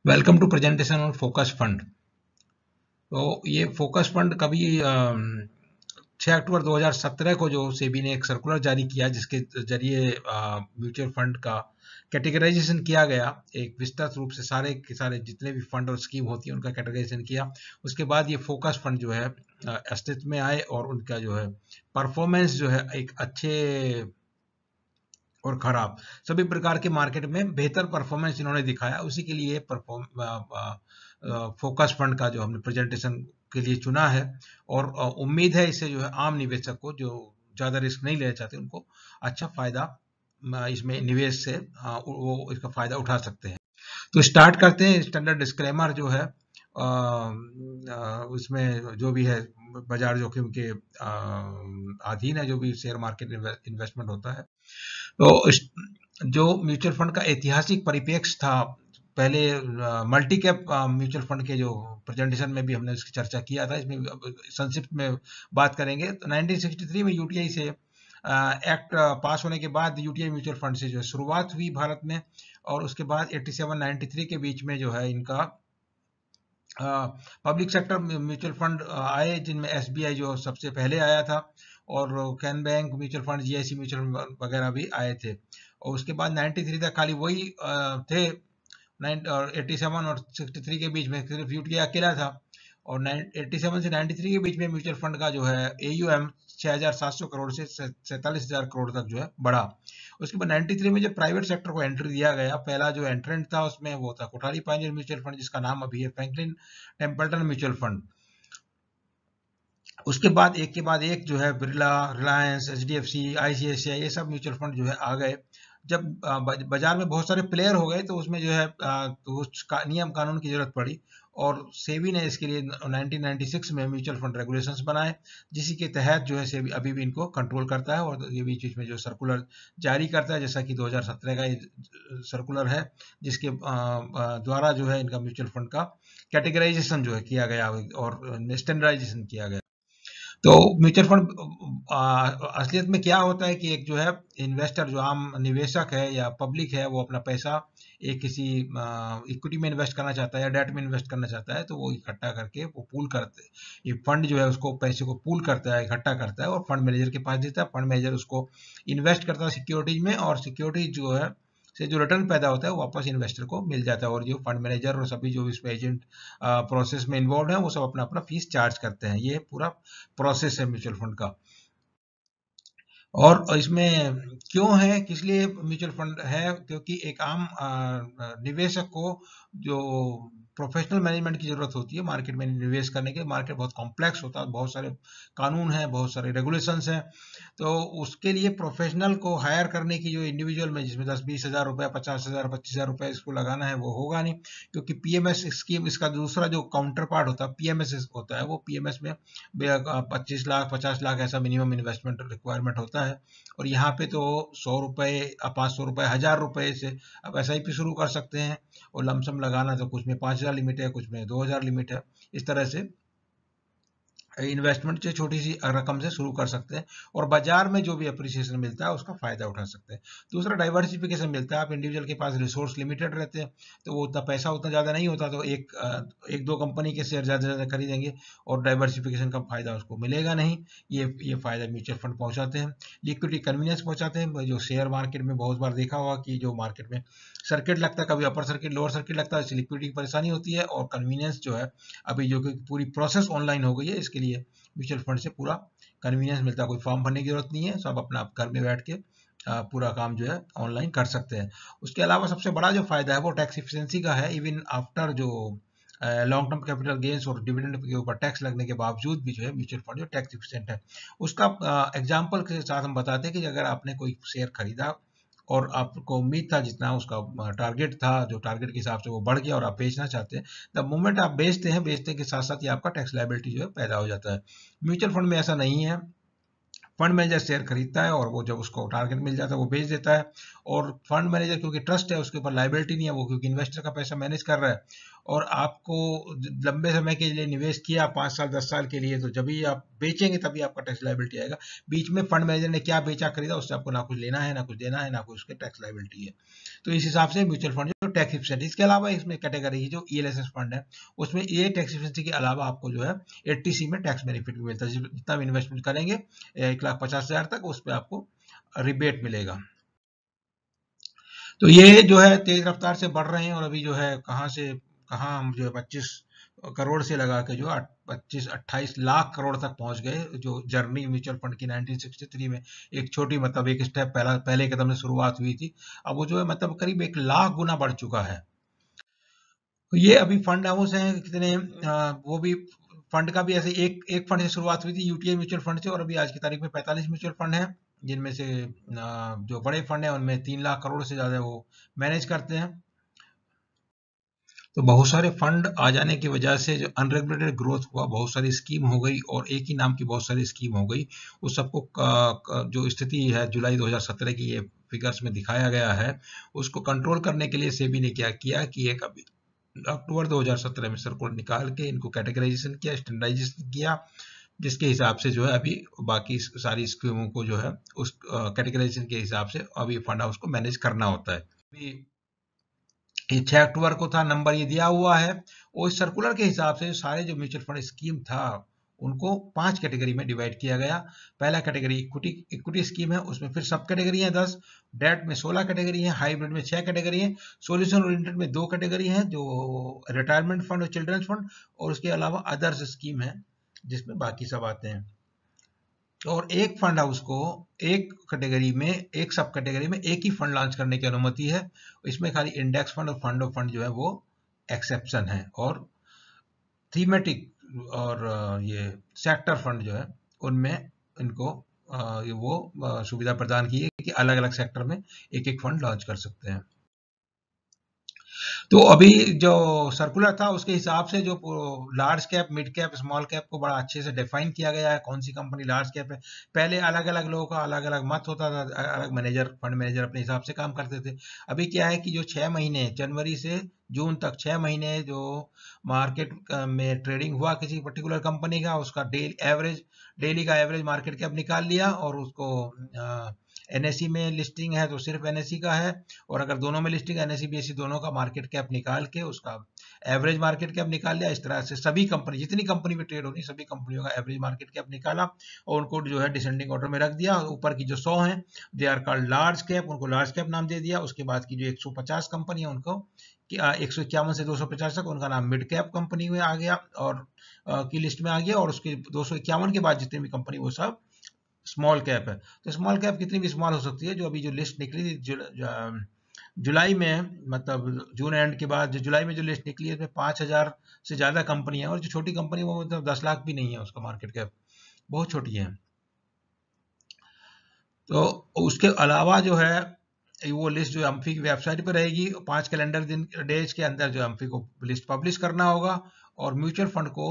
Welcome to presentation on focus fund. तो ये focus fund कभी 6 अक्टूबर 2017 को जो सेबी ने एक सर्कुलर जारी किया, जिसके जरिए म्यूचुअल फंड का कैटेगराइजेशन किया गया। एक विस्तृत रूप से सारे के सारे जितने भी फंड और स्कीम होती है उनका कैटेगराइजेशन किया। उसके बाद ये फोकस फंड जो है अस्तित्व में आए और उनका जो है परफॉर्मेंस जो है एक अच्छे और खराब सभी प्रकार के मार्केट में बेहतर परफॉर्मेंस इन्होंने दिखाया। उसी के लिए फोकस फंड का जो हमने प्रेजेंटेशन के लिए चुना है। और उम्मीद है इससे जो है आम निवेशक को, जो ज़्यादा रिस्क नहीं लेना चाहते, उनको अच्छा फायदा इसमें निवेश से वो इसका फायदा उठा सकते हैं। तो स्टार्ट करते हैं। स्टैंडर्ड डिस्क्लेमर जो है उसमें जो भी है बाजार जोखिम के अधीन है, जो भी शेयर मार्केट इन्वेस्टमेंट होता है। तो जो म्यूचुअल फंड का ऐतिहासिक परिप्रेक्ष्य था, पहले मल्टी कैप म्यूचुअल फंड के जो प्रेजेंटेशन में भी हमने उसकी चर्चा किया था, इसमें संक्षिप्त में बात करेंगे। तो 1963 में यूटीआई से एक्ट पास होने के बाद यूटीआई म्यूचुअल फंड से जो है शुरुआत हुई भारत में। और उसके बाद 87-93 के बीच में जो है इनका पब्लिक सेक्टर म्यूचुअल फंड आए, जिनमें एसबीआई जो सबसे पहले आया था, और can bank mutual fund, GIC mutual fund वगैरह भी आए थे। और उसके बाद 93 तक खाली वही थे। 87 और 63 के बीच में सिर्फ यूटीआई अकेला था। और 87 से 93 के बीच में म्यूचुअल फंड का जो है एयूएम 6,700 करोड़ से 47,000 करोड़ तक जो है बढ़ा। उसके बाद 93 में जो प्राइवेट सेक्टर को एंट्री दिया गया, पहला जो एंट्रेंट था उसमें वो था कोठारी पायनियर म्यूचुअल फंड, जिसका नाम अभी है फ्रैंकलिन टेम्पल्टन म्यूचुअल फंड। उसके बाद एक जो है बिरला, रिलायंस, एचडीएफसी, आईसीआईसीआई, ये सब म्यूचुअल फंड जो है आ गए। जब बाजार में बहुत सारे प्लेयर हो गए तो उसमें जो है तो नियम कानून की जरूरत पड़ी। और सेबी ने इसके लिए 1996 में म्यूचुअल फंड रेगुलेशंस बनाए, जिसी के तहत जो है सेबी अभी भी इनको कंट्रोल करता है। और ये बीच बीच में जो सर्कुलर जारी करता है, जैसा कि 2017 का सर्कुलर है, जिसके द्वारा जो है इनका म्यूचुअल फंड का कैटेगराइजेशन जो है किया गया और स्टैंडर्डाइजेशन किया गया। तो म्यूचुअल फंड असलियत में क्या होता है कि एक जो है इन्वेस्टर, जो आम निवेशक है या पब्लिक है, वो अपना पैसा एक किसी इक्विटी में इन्वेस्ट करना चाहता है या डेट में इन्वेस्ट करना चाहता है, तो वो इकट्ठा करके वो पूल करते, ये फंड जो है उसको पैसे को पूल करता है, इकट्ठा करता है और फंड मैनेजर के पास देता है। फंड मैनेजर उसको इन्वेस्ट करता है सिक्योरिटीज में, और सिक्योरिटीज जो है से जो रिटर्न पैदा होता है वो वापस इन्वेस्टर को मिल जाता है। और जो फंड मैनेजर और सभी जो इसमें एजेंट प्रोसेस में इन्वॉल्व है, वो सब अपना अपना फीस चार्ज करते हैं। ये पूरा प्रोसेस है म्यूचुअल फंड का। और इसमें क्यों है, किस लिए म्यूचुअल फंड है? क्योंकि एक आम निवेशक को जो प्रोफेशनल मैनेजमेंट की जरूरत होती है मार्केट में निवेश करने के, मार्केट बहुत कॉम्प्लेक्स होता है, बहुत सारे कानून हैं, बहुत सारे रेगुलेशंस हैं। तो उसके लिए प्रोफेशनल को हायर करने की जो इंडिविजुअल में, जिसमें 10-20 हज़ार रुपये, 50,000, 25,000 रुपये इसको लगाना है, वो होगा नहीं। क्योंकि पीएमएस स्कीम, इसका दूसरा जो काउंटर पार्ट होता है पीएमएस होता है, वो पीएमएस में 25 लाख 50 लाख ऐसा मिनिमम इन्वेस्टमेंट रिक्वायरमेंट होता है। और यहाँ पे तो 100 रुपये, 500 रुपये, 1,000 रुपये से आप एसआईपी शुरू कर सकते हैं। और लमसम लगाना तो कुछ में 5,000 लिमिट है, कुछ में 2,000 लिमिट है। इस तरह से इन्वेस्टमेंट से छोटी सी रकम से शुरू कर सकते हैं और बाजार में जो भी अप्रिसिएशन मिलता है उसका फायदा उठा सकते हैं। दूसरा, डाइवर्सिफिकेशन मिलता है। आप इंडिविजुअल के पास रिसोर्स लिमिटेड रहते हैं, तो वो उतना पैसा उतना ज़्यादा नहीं होता, तो एक दो कंपनी के शेयर ज़्यादा से ज़्यादा खरीदेंगे और डाइवर्सिफिकेशन का फायदा उसको मिलेगा नहीं। ये फायदा म्यूचुअल फंड पहुंचाते हैं। लिक्विडिटी कन्वीनियंस पहुंचाते हैं। जो शेयर मार्केट में बहुत बार देखा होगा कि जो मार्केट में सर्किट लगता है, कभी अपर सर्किट लोअर सर्किट लगता है, इससे लिक्विडिटी की परेशानी होती है। और कन्वीनियंस जो है, अभी जो कि पूरी प्रोसेस ऑनलाइन हो गई है, इसके लिए म्यूचुअल फंड से पूरा कन्वीनियंस मिलता है। कोई फॉर्म भरने की जरूरत नहीं है, सब अपना घर में बैठ के पूरा काम जो है ऑनलाइन कर सकते हैं। उसके अलावा सबसे बड़ा जो फायदा है वो टैक्स इफिशिएंसी का है। इवन आफ्टर जो लॉन्ग टर्म कैपिटल गेन्स और डिविडेंड के ऊपर टैक्स लगने के बावजूद भी जो है म्यूचुअल फंड जो टैक्स इफिशिएंट है। उसका एग्जांपल के साथ हम बताते हैं कि अगर आपने कोई शेयर खरीदा और आपको उम्मीद था जितना उसका टारगेट था, जो टारगेट के हिसाब से वो बढ़ गया और आप बेचना चाहते हैं, द मोमेंट आप बेचते के साथ साथ ही आपका टैक्स लायबिलिटी जो है पैदा हो जाता है। म्यूचुअल फंड में ऐसा नहीं है। फंड मैनेजर शेयर खरीदता है और वो जब उसको टारगेट मिल जाता है वो बेच देता है। और फंड मैनेजर क्योंकि ट्रस्ट है, उसके ऊपर लायबिलिटी नहीं है, वो क्योंकि इन्वेस्टर का पैसा मैनेज कर रहा है। और आपको लंबे समय के लिए निवेश किया, 5 साल 10 साल के लिए, तो जब भी आप बेचेंगे तभी आपका टैक्स लायबिलिटी आएगा। बीच में फंड मैनेजर ने क्या बेचा खरीदा, उससे आपको ना कुछ लेना है, ना कुछ देना है, ना कुछ उसके टैक्स लायबिलिटी है। तो इस हिसाब से म्यूचुअल फंड जो टैक्स इफिशिएंट, इसके अलावा इसमें कैटेगरी जो ELSS फंड है उसमें ये टैक्स इफिशिएंसी के अलावा आपको जो है 80C में टैक्स बेनिफिट भी मिलता है। जितना भी इन्वेस्टमेंट करेंगे 1,50,000 तक उस पर आपको रिबेट मिलेगा। तो ये जो है तेज रफ्तार से बढ़ रहे हैं और अभी जो है कहाँ से कहाँ हम जो है 25 करोड़ से लगा के जो 25-28 लाख करोड़ तक पहुंच गए, जो जर्नी म्यूचुअल फंड की 1963 में एक छोटी मतलब एक स्टेप पहले कदम से शुरुआत हुई थी, अब वो जो है मतलब करीब 1 लाख गुना बढ़ चुका है। तो ये अभी फंड हाउस हैं कितने, वो भी फंड का भी ऐसे एक फंड से शुरुआत हुई थी यूटीआई म्यूचुअल फंड से, और अभी आज की तारीख में 45 म्यूचुअल फंड हैं, जिनमें से जो बड़े फंड हैं उनमें 3 लाख करोड़ से ज्यादा वो मैनेज करते हैं। तो बहुत सारे फंड आ जाने की वजह से जो अनरेगुलेटेड ग्रोथ हुआ, बहुत सारी स्कीम हो गई और एक ही नाम की बहुत सारी स्कीम हो गई, उस सबको जो स्थिति है जुलाई 2017 की ये फिगर्स में दिखाया गया है, उसको कंट्रोल करने के लिए सेबी ने क्या किया कि एक अभी अक्टूबर 2017 में सर्कुलर निकाल के इनको कैटेगराइजेशन किया, स्टैंडर्डाइजेशन किया, जिसके हिसाब से जो है अभी बाकी सारी स्कीमों को जो है उस कैटेगराइजेशन के हिसाब से अभी फंड हाउस को मैनेज करना होता है। अभी ये 6 अक्टूबर को था, नंबर ये दिया हुआ है, और इस सर्कुलर के हिसाब से सारे जो म्यूचुअल फंड स्कीम था उनको 5 कैटेगरी में डिवाइड किया गया। पहला कैटेगरी इक्विटी स्कीम है, उसमें फिर सब कैटेगरी है 10, डेट में 16 कैटेगरी है, हाइब्रिड में 6 कैटेगरी है, सोल्यूशन ओरिएंटेड में 2 कैटेगरी है जो रिटायरमेंट फंड और चिल्ड्रंस फंड, और उसके अलावा अदर्स स्कीम है जिसमें बाकी सब आते हैं। और एक फंड हाउस को एक कैटेगरी में, एक सब कैटेगरी में एक ही फंड लॉन्च करने की अनुमति है, इसमें खाली इंडेक्स फंड और फंड ऑफ फंड जो है वो एक्सेप्शन है, और थीमेटिक और ये सेक्टर फंड जो है उनमें इनको वो सुविधा प्रदान की है कि अलग अलग सेक्टर में एक एक फंड लॉन्च कर सकते हैं। तो अभी जो सर्कुलर था उसके हिसाब से जो large cap, mid cap, small cap को बड़ा अच्छे से डिफाइन किया गया है, कौन सी कंपनी लार्ज कैप है। पहले अलग अलग लोगों का अलग अलग मत होता था, अलग मैनेजर, फंड मैनेजर अपने हिसाब से काम करते थे। अभी क्या है कि जो 6 महीने जनवरी से जून तक 6 महीने जो मार्केट में ट्रेडिंग हुआ किसी पर्टिकुलर कंपनी का, उसका डेली का एवरेज मार्केट कैप निकाल लिया, और उसको NSE में लिस्टिंग है तो सिर्फ NSE का है, और अगर दोनों में लिस्टिंग NSE BSE दोनों का मार्केट कैप निकाल के उसका एवरेज मार्केट कैप निकाल लिया। इस तरह से सभी कंपनी, जितनी कंपनी में ट्रेड होनी, सभी कंपनियों का एवरेज मार्केट कैप निकाला और उनको जो है डिसेंडिंग ऑर्डर में रख दिया। ऊपर की जो 100 हैं they are called large cap, उनको लार्ज कैप नाम दे दिया। उसके बाद की जो 150 कंपनी है उनको 151 से 250 तक उनका नाम मिड कैप कंपनी में आ गया और की लिस्ट में आ गया, और उसके 251 के बाद जितनी भी कंपनी वो सब स्मॉल कैप है। तो स्मॉल कैप कितनी भी स्मॉल हो सकती है। जो अभी जो लिस्ट निकली थी जुलाई में, मतलब जून एंड के बाद जो जुलाई में जो लिस्ट निकली है उसमें 5,000 से ज्यादा कंपनी है, और जो छोटी कंपनी वो मतलब 10 लाख भी नहीं है उसका मार्केट कैप, बहुत छोटी है। तो उसके अलावा जो है वो लिस्ट जो अम्फी की वेबसाइट पर रहेगी, 5 कैलेंडर दिन डेज के अंदर जो अम्फी को लिस्ट पब्लिश करना होगा, और म्यूचुअल फंड को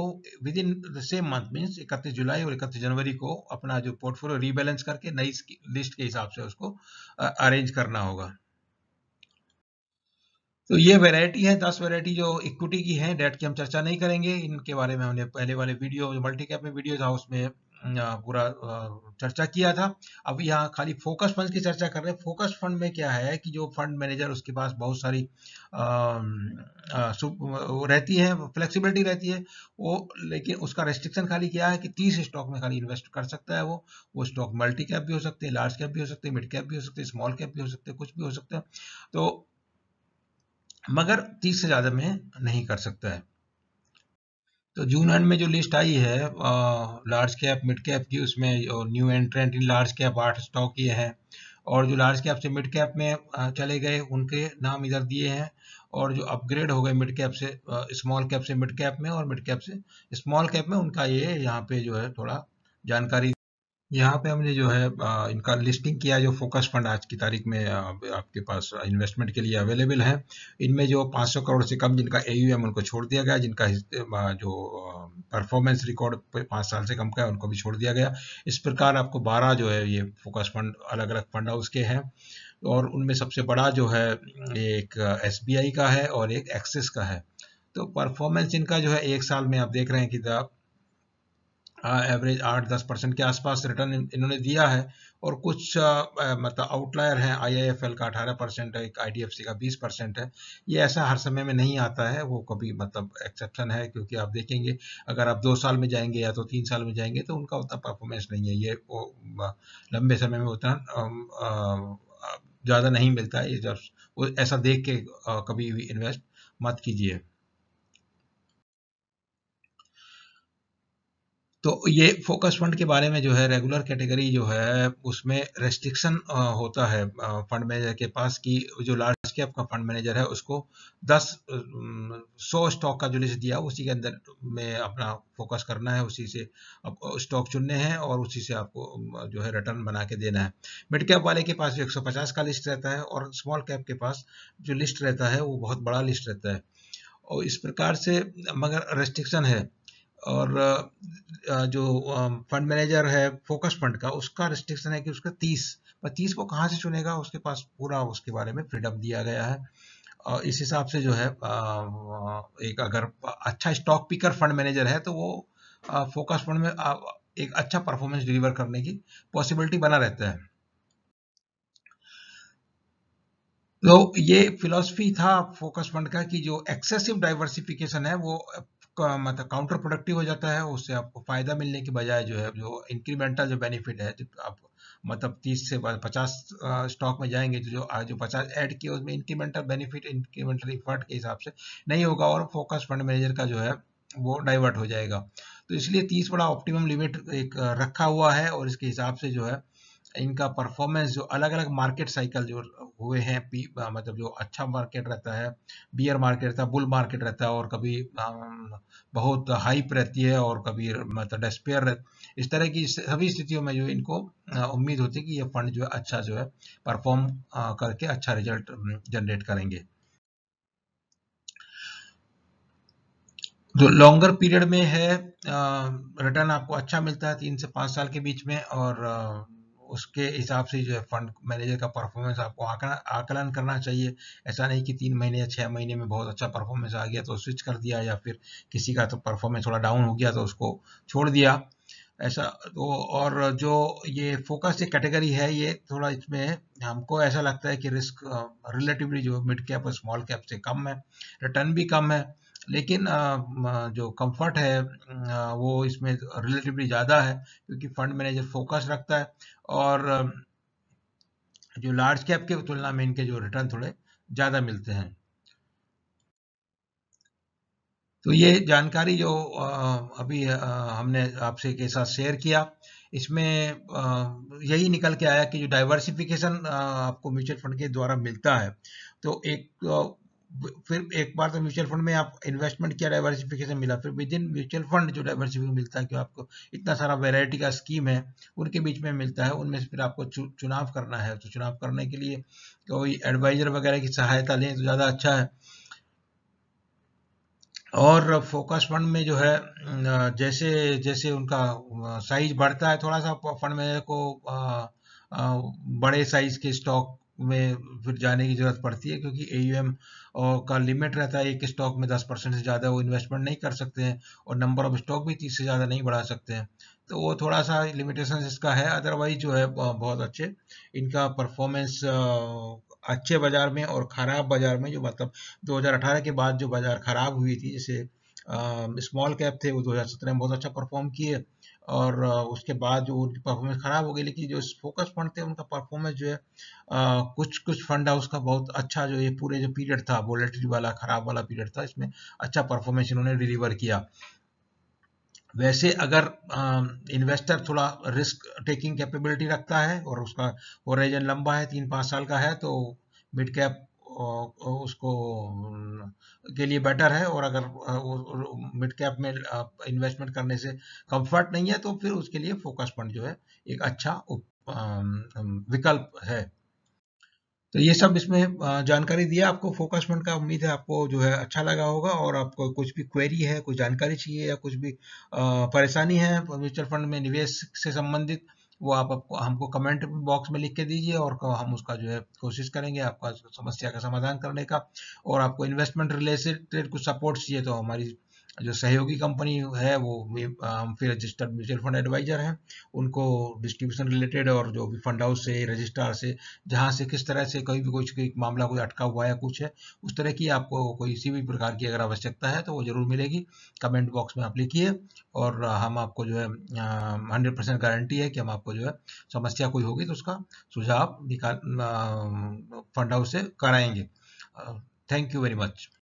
with in the same month means 31 जुलाई और 31 जनवरी को अपना जो पोर्टफोलियो रीबैलेंस करके नई लिस्ट के हिसाब से उसको अरेंज करना होगा। तो ये वैरायटी है, 10 वैरायटी जो इक्विटी की है, डेट की हम चर्चा नहीं करेंगे, इनके बारे में हमने पहले वाले वीडियो जो मल्टी कैप में वीडियो था उसमें पूरा चर्चा किया था। अब यहाँ खाली फोकस फंड की चर्चा कर रहे हैं। फोकस फंड में क्या है कि जो फंड मैनेजर उसके पास बहुत सारी रहती है, फ्लेक्सिबिलिटी रहती है वो, लेकिन उसका रेस्ट्रिक्शन खाली क्या है कि 30 स्टॉक में खाली इन्वेस्ट कर सकता है। वो स्टॉक मल्टी कैप भी हो सकते हैं, लार्ज कैप भी हो सकते हैं, मिड कैप भी हो सकते हैं, स्मॉल कैप भी हो सकते हैं, कुछ भी हो सकते हैं, तो मगर 30 से ज्यादा में नहीं कर सकता है। तो जून एंड में जो लिस्ट आई है लार्ज कैप मिड कैप की, उसमें new एंट्रेंट in large cap 8 stock ये है, और जो लार्ज कैप से मिड कैप में चले गए उनके नाम इधर दिए हैं, और जो अपग्रेड हो गए मिड कैप से स्मॉल कैप से मिड कैप में और मिड कैप से स्मॉल कैप में, उनका ये यहाँ पे जो है थोड़ा जानकारी। यहाँ पे हमने जो है इनका लिस्टिंग किया, जो फोकस फंड आज की तारीख में आपके पास इन्वेस्टमेंट के लिए अवेलेबल है। इनमें जो 500 करोड़ से कम जिनका AUM उनको छोड़ दिया गया, जिनका जो परफॉर्मेंस रिकॉर्ड 5 साल से कम का है उनको भी छोड़ दिया गया। इस प्रकार आपको 12 जो है ये फोकस फंड अलग अलग फंड हाउस के हैं, और उनमें सबसे बड़ा जो है एक SBI का है और एक एक्सिस का है। तो परफॉर्मेंस इनका जो है एक साल में आप देख रहे हैं कि एवरेज 8-10% के आसपास रिटर्न इन्होंने दिया है। और कुछ मतलब आउटलायर हैं, आईआईएफएल का 18% है, एक आईडीएफसी का 20% है। ये ऐसा हर समय में नहीं आता है, वो कभी मतलब एक्सेप्शन है, क्योंकि आप देखेंगे अगर आप 2 साल में जाएंगे या तो 3 साल में जाएंगे तो उनका उतना परफॉर्मेंस नहीं है, ये वो लंबे समय में उतना ज़्यादा नहीं मिलता है। ये जब वो ऐसा देख के कभी भी इन्वेस्ट मत कीजिए। तो ये फोकस फंड के बारे में जो है, रेगुलर कैटेगरी जो है उसमें रेस्ट्रिक्शन होता है फंड मैनेजर के पास कि जो लार्ज कैप का फंड मैनेजर है उसको 100 स्टॉक का जो लिस्ट दिया उसी के अंदर में अपना फोकस करना है, उसी से आपको स्टॉक चुनने हैं और उसी से आपको जो है रिटर्न बना के देना है। मिड कैप वाले के पास 150 का लिस्ट रहता है और स्मॉल कैप के पास जो लिस्ट रहता है वो बहुत बड़ा लिस्ट रहता है। और इस प्रकार से मगर रेस्ट्रिक्शन है। और जो फंड मैनेजर है फोकस फंड का, उसका रिस्ट्रिक्शन है कि उसका 30, पर 30 को कहाँ से चुनेगा, उसके पास पूरा उसके बारे में फ्रीडम दिया गया है। और इस हिसाब से जो है एक अगर अच्छा स्टॉक पिकर फंड मैनेजर है तो वो फोकस फंड में एक अच्छा परफॉर्मेंस डिलीवर करने की पॉसिबिलिटी बना रहता है। तो ये फिलॉसफी था फोकस फंड का कि जो एक्सेसिव डाइवर्सिफिकेशन है वो मतलब काउंटर प्रोडक्टिव हो जाता है, उससे आपको फायदा मिलने की बजाय जो है जो इंक्रीमेंटल जो बेनिफिट है, जो आप मतलब 30 से 50 स्टॉक में जाएंगे तो जो 50 ऐड किए उसमें इंक्रीमेंटल बेनिफिट इंक्रीमेंटल इफर्ट के हिसाब से नहीं होगा और फोकस फंड मैनेजर का जो है वो डाइवर्ट हो जाएगा। तो इसलिए 30 बड़ा ऑप्टिमम लिमिट एक रखा हुआ है और इसके हिसाब से जो है इनका परफॉर्मेंस जो अलग अलग मार्केट साइकिल जो हुए हैं, मतलब जो अच्छा मार्केट रहता है, बियर मार्केट रहता है, बुल मार्केट रहता है, और कभी बहुत हाइप रहती है और कभी मतलब डेस्पेयर इस तरह की सभी स्थितियों में जो इनको उम्मीद होती है कि ये फंड जो है अच्छा जो है परफॉर्म करके अच्छा रिजल्ट जनरेट करेंगे। जो लॉन्गर पीरियड में है रिटर्न आपको अच्छा मिलता है 3 से 5 साल के बीच में, और उसके हिसाब से जो है फंड मैनेजर का परफॉर्मेंस आपको आकलन करना चाहिए। ऐसा नहीं कि 3 महीने या 6 महीने में बहुत अच्छा परफॉर्मेंस आ गया तो स्विच कर दिया, या फिर किसी का तो परफॉर्मेंस थोड़ा डाउन हो गया तो उसको छोड़ दिया, ऐसा तो। और जो ये फोकस ये कैटेगरी है, ये थोड़ा इसमें हमको ऐसा लगता है कि रिस्क रिलेटिवली जो मिड कैप और स्मॉल कैप से कम है, रिटर्न भी कम है, लेकिन जो कंफर्ट है वो इसमें रिलेटिवली ज़्यादा है, क्योंकि फंड मैनेजर फोकस रखता है और जो लार्ज कैप के तुलना में इनके जो रिटर्न थोड़े ज़्यादा मिलते हैं। तो ये जानकारी जो अभी हमने आपसे के साथ शेयर किया, इसमें यही निकल के आया कि जो डाइवर्सिफिकेशन आपको म्यूचुअल फंड के द्वारा मिलता है, तो फिर एक बार तो म्यूचुअल फंड में आप इन्वेस्टमेंट किया, डाइवर्सिफिकेशन मिला, फिर विद इन म्यूचुअल फंड जो डाइवर्सिफिकेशन मिलता है कि आपको इतना सारा वैरायटी का स्कीम है उनके बीच में मिलता है, उनमें से फिर आपको चुनाव करना है। तो चुनाव करने के लिए कोई एडवाइजर वगैरह की सहायता लें तो ज़्यादा अच्छा है। और फोकस फंड में जो है जैसे जैसे उनका साइज बढ़ता है, थोड़ा सा फंड मैनेजर को बड़े साइज के स्टॉक में फिर जाने की जरूरत पड़ती है, क्योंकि एयूएम का लिमिट रहता है, एक स्टॉक में 10% से ज़्यादा वो इन्वेस्टमेंट नहीं कर सकते हैं, और नंबर ऑफ स्टॉक भी 30 से ज़्यादा नहीं बढ़ा सकते हैं। तो वो थोड़ा सा लिमिटेशन इसका है, अदरवाइज जो है बहुत अच्छे इनका परफॉर्मेंस अच्छे बाजार में और खराब बाजार में, जो मतलब 2018 के बाद जो बाजार खराब हुई थी, जैसे स्मॉल कैप थे वो 2017 में बहुत अच्छा परफॉर्म किए, और उसके बाद जो उनकी परफॉर्मेंस खराब हो गई। लेकिन जो फोकस फंड थे उनका परफॉर्मेंस जो है कुछ कुछ फंड हाउस का बहुत अच्छा, जो ये पूरे जो पीरियड था वोलेटिलिटी वाला खराब वाला पीरियड था, इसमें अच्छा परफॉर्मेंस इन्होंने डिलीवर किया। वैसे अगर इन्वेस्टर थोड़ा रिस्क टेकिंग कैपेबिलिटी रखता है और उसका होराइजन लंबा है, 3-5 साल का है, तो मिड कैप उसको के लिए बेटर है। और अगर मिड कैप में इन्वेस्टमेंट करने से कंफर्ट नहीं है तो फिर उसके लिए फोकस फंड जो है एक अच्छा विकल्प है। तो ये सब इसमें जानकारी दिया आपको फोकस फंड का। उम्मीद है आपको जो है अच्छा लगा होगा, और आपको कुछ भी क्वेरी है, कुछ जानकारी चाहिए या कुछ भी परेशानी है म्यूचुअल फंड में निवेश से संबंधित, वो आप आपको हमको कमेंट बॉक्स में लिख के दीजिए, और हम उसका जो है कोशिश करेंगे आपका समस्या का समाधान करने का। और आपको इन्वेस्टमेंट रिलेटेड कुछ सपोर्ट चाहिए तो हमारी जो सहयोगी कंपनी है वो हम फिर रजिस्टर्ड म्यूचुअल फंड एडवाइजर हैं, उनको डिस्ट्रीब्यूशन रिलेटेड और जो भी फंड हाउस से, रजिस्ट्रार से, जहाँ से किस तरह से कहीं भी कोई मामला कोई अटका हुआ है कुछ है, उस तरह की आपको कोई किसी भी प्रकार की अगर आवश्यकता है तो वो जरूर मिलेगी। कमेंट बॉक्स में आप लिखिए और हम आपको जो है 100% गारंटी है कि हम आपको जो है समस्या कोई होगी तो उसका सुझाव निकाल फंड हाउस से कराएंगे। Thank you very much.